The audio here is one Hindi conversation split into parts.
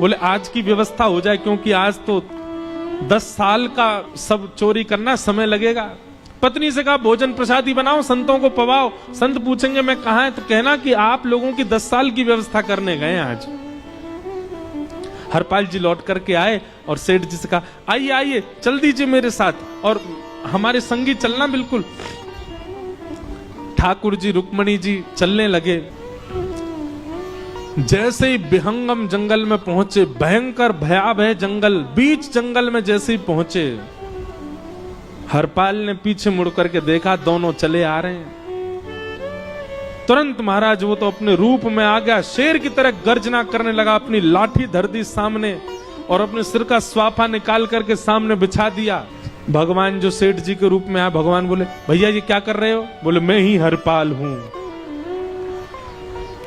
बोले आज की व्यवस्था हो जाए, क्योंकि आज तो 10 साल का सब चोरी करना समय लगेगा। पत्नी से कहा भोजन प्रसादी बनाओ, संतों को पवाओ। संत पूछेंगे मैं कहां है, तो कहना कि आप लोगों की 10 साल की व्यवस्था करने गए आज। हरपाल जी लौट करके आए और सेठ जी से कहा आइए आइए चल दीजिए मेरे साथ और हमारे संगी चलना बिल्कुल। ठाकुर जी रुक्मणी जी चलने लगे। जैसे ही विहंगम जंगल में पहुंचे, भयंकर भयावह जंगल, बीच जंगल में जैसे ही पहुंचे, हरपाल ने पीछे मुड़ करके देखा, दोनों चले आ रहे हैं। तुरंत महाराज वो तो अपने रूप में आ गया, शेर की तरह गर्जना करने लगा, अपनी लाठी धर दी सामने और अपने सिर का स्वाफा निकाल करके सामने बिछा दिया। भगवान जो सेठ जी के रूप में आया, भगवान बोले भैया ये क्या कर रहे हो? बोले मैं ही हरपाल हूं।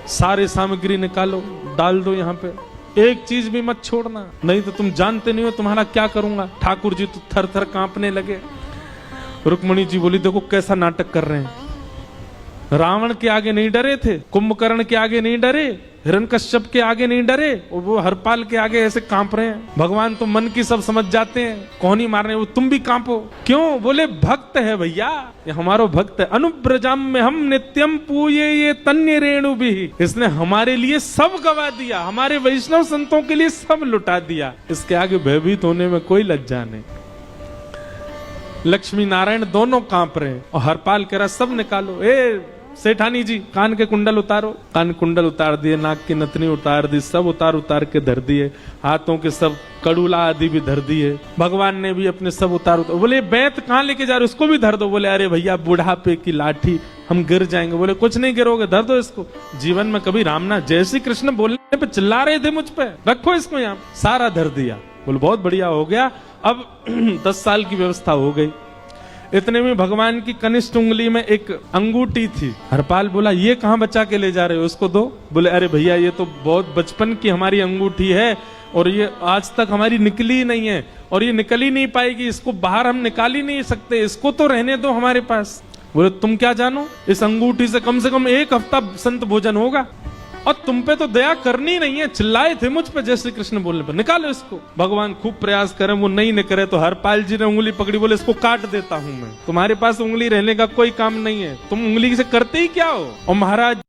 सारे सामग्री निकालो, डाल दो यहाँ पे, एक चीज भी मत छोड़ना, नहीं तो तुम जानते नहीं हो तुम्हारा क्या करूंगा। ठाकुर जी तो थर थर कांपने लगे। रुक्मणी जी बोली देखो कैसा नाटक कर रहे हैं, रावण के आगे नहीं डरे थे, कुंभकर्ण के आगे नहीं डरे, हिरण्यकश्यप के आगे नहीं डरे, और वो हरपाल के आगे ऐसे कांप रहे हैं। भगवान तो मन की सब समझ जाते हैं, कौन ही मारने, वो तुम भी कांपो क्यों? बोले भक्त है भैया, ये हमारो भक्त है। अनुब्रजाम में हम नित्यम पूये ये तन्य रेणु भी, इसने हमारे लिए सब गवा दिया, हमारे वैष्णव संतों के लिए सब लुटा दिया, इसके आगे भयभीत होने में कोई लज्जा नहीं। लक्ष्मी नारायण दोनों कांप रहे हैं और हरपाल कह रहा सब निकालो। ए सेठानी जी कान के कुंडल उतारो। कान कुंडल उतार दिए, नाक की नथनी उतार दी, सब उतार के धर दिए, हाथों के सब कड़ूला आदि भी धर दिए। भगवान ने भी अपने सब उतार। बोले बैत कहाँ लेके जा रहे हो? उसको भी धर दो। बोले अरे भैया बुढ़ापे की लाठी, हम गिर जाएंगे। बोले कुछ नहीं गिरोगे, धर दो इसको। जीवन में कभी राम ना, जय श्री कृष्ण बोलने पे चिल्ला रहे थे मुझ पे, रखो इसको यहाँ। सारा धर दिया। बोले बहुत बढ़िया हो गया, अब 10 साल की व्यवस्था हो गई। इतने में भगवान की कनिष्ठ उंगली में एक अंगूठी थी। हरपाल बोला ये कहाँ बचा के ले जा रहे हो, उसको दो। बोले अरे भैया ये तो बहुत बचपन की हमारी अंगूठी है और ये आज तक हमारी निकली ही नहीं है और ये निकल ही नहीं पाएगी, इसको बाहर हम निकाल ही नहीं सकते, इसको तो रहने दो हमारे पास। बोले तुम क्या जानो, इस अंगूठी से कम 1 हफ्ता संत भोजन होगा और तुम पे तो दया करनी नहीं है। चिल्लाए थे मुझ पे जय श्री कृष्ण बोलने पर, निकालो इसको। भगवान खूब प्रयास करें, वो नहीं निकले तो हरपाल जी ने उंगली पकड़ी। बोले इसको काट देता हूं मैं, तुम्हारे पास उंगली रहने का कोई काम नहीं है, तुम उंगली से करते ही क्या हो। और महाराज